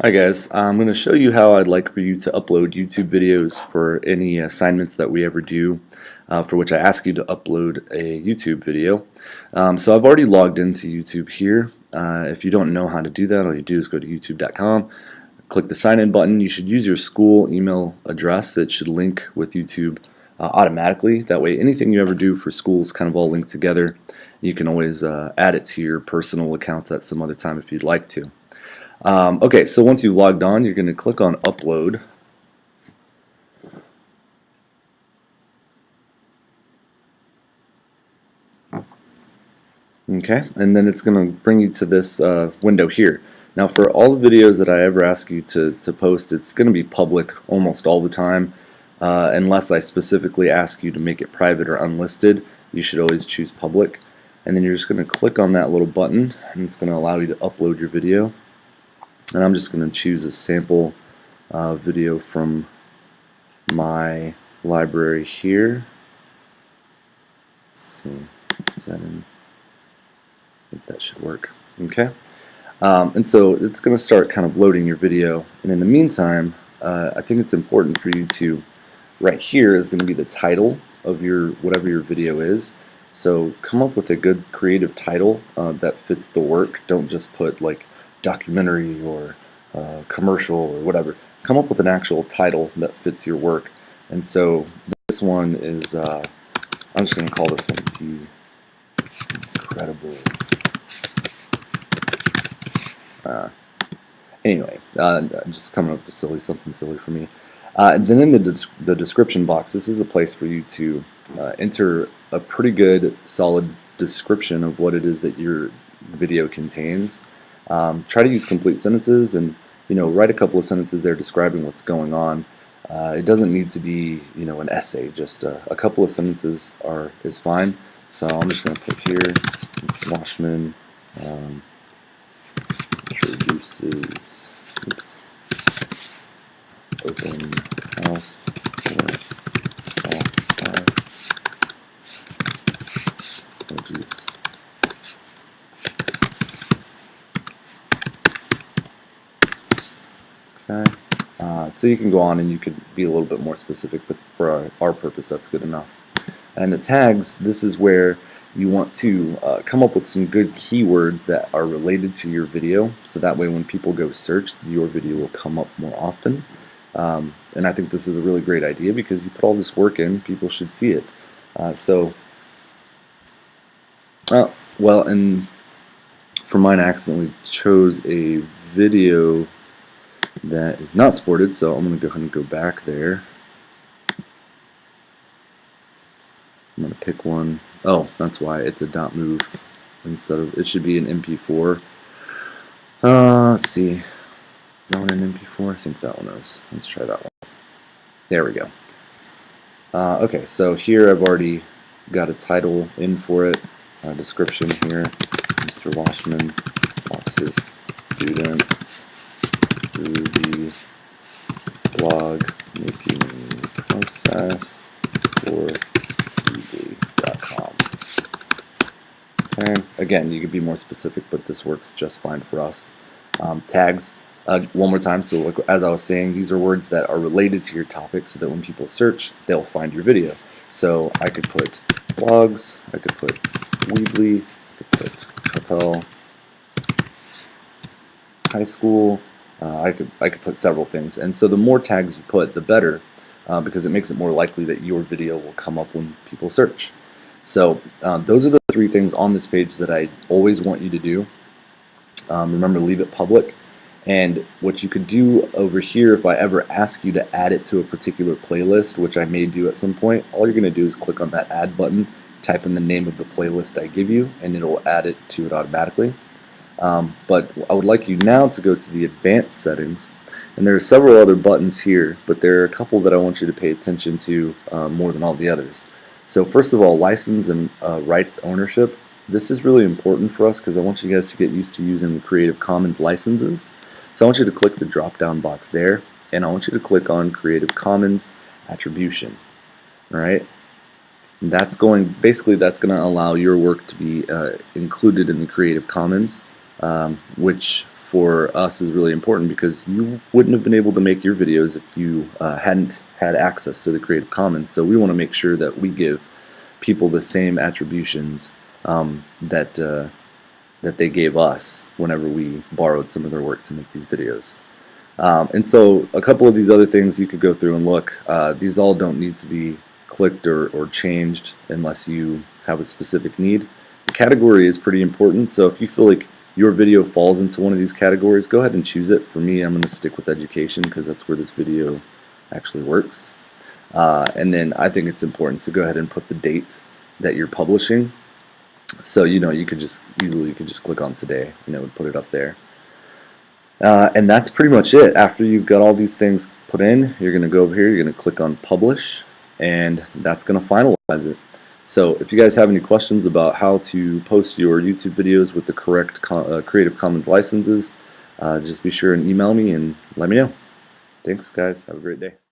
Hi guys, I'm going to show you how I'd like for you to upload YouTube videos for any assignments that we ever do, for which I ask you to upload a YouTube video. So I've already logged into YouTube here. If you don't know how to do that, all you do is go to youtube.com, click the sign in button. You should use your school email address. It should link with YouTube automatically. That way anything you ever do for school is kind of all linked together. You can always add it to your personal accounts at some other time if you'd like to. Okay, so once you've logged on, you're going to click on Upload. Okay, and then it's going to bring you to this window here. Now for all the videos that I ever ask you to post, it's going to be public almost all the time, unless I specifically ask you to make it private or unlisted. You should always choose public. And then you're just going to click on that little button, and it's going to allow you to upload your video. And I'm just going to choose a sample video from my library here. Let's see, is that in? I think that should work. Okay, and so it's going to start kind of loading your video. And in the meantime, I think it's important for you to, right here is going to be the title of your whatever your video is. So come up with a good creative title that fits the work. Don't just put like documentary or commercial or whatever. Come up with an actual title that fits your work. And so this one is, I'm just going to call this one The Incredible. Anyway, I'm just coming up with something silly for me. Then in the description box, this is a place for you to enter a pretty good, solid description of what it is that your video contains. Try to use complete sentences, and write a couple of sentences there describing what's going on. It doesn't need to be an essay. Just a couple of sentences is fine. So I'm just going to put here, Washman introduces open house for software emojis. Okay. So you can go on and you could be a little bit more specific, but for our purpose that's good enough. And the tags, this is where you want to come up with some good keywords that are related to your video, so that way when people go search, your video will come up more often. And I think this is a really great idea because you put all this work in, people should see it. Well, and for mine I accidentally chose a video that is not supported, so I'm going to go ahead and go back there. I'm going to pick one. Oh, that's why it's a .move instead of, it should be an MP4. Let's see. Is that one an MP4? I think that one is. Let's try that one. There we go. Okay, so here I've already got a title in for it, a description here. Mr. Washman walks his students through the blog making process for Weebly.com. Okay. Again, you could be more specific, but this works just fine for us. Tags, one more time. So like, as I was saying, these are words that are related to your topic so that when people search, they'll find your video. So I could put blogs, I could put Weebly, I could put Capel High School, I could put several things. And so the more tags you put, the better, because it makes it more likely that your video will come up when people search. So those are the three things on this page that I always want you to do. Remember, leave it public. And what you could do over here, if I ever ask you to add it to a particular playlist, which I may do at some point, all you're going to do is click on that add button, type in the name of the playlist I give you, and it'll add it to it automatically. But I would like you now to go to the advanced settings, and there are several other buttons here, but there are a couple that I want you to pay attention to more than all the others. So first of all, license and rights ownership. This is really important for us because I want you guys to get used to using the Creative Commons licenses. So I want you to click the drop down box there, and I want you to click on Creative Commons Attribution. Alright? That's basically that's going to allow your work to be included in the Creative Commons, which for us is really important because you wouldn't have been able to make your videos if you hadn't had access to the Creative Commons. So we want to make sure that we give people the same attributions that they gave us whenever we borrowed some of their work to make these videos. And so a couple of these other things you could go through and look. These all don't need to be clicked or changed unless you have a specific need. The category is pretty important, so if you feel like your video falls into one of these categories, go ahead and choose it. For me, I'm going to stick with education because that's where this video actually works. And then I think it's important to go ahead and put the date that you're publishing. So you could just easily click on today, and put it up there. And that's pretty much it. After you've got all these things put in, you're going to go over here, you're going to click on publish, and that's going to finalize it. So if you guys have any questions about how to post your YouTube videos with the correct Creative Commons licenses, just be sure and email me and let me know. Thanks guys, have a great day.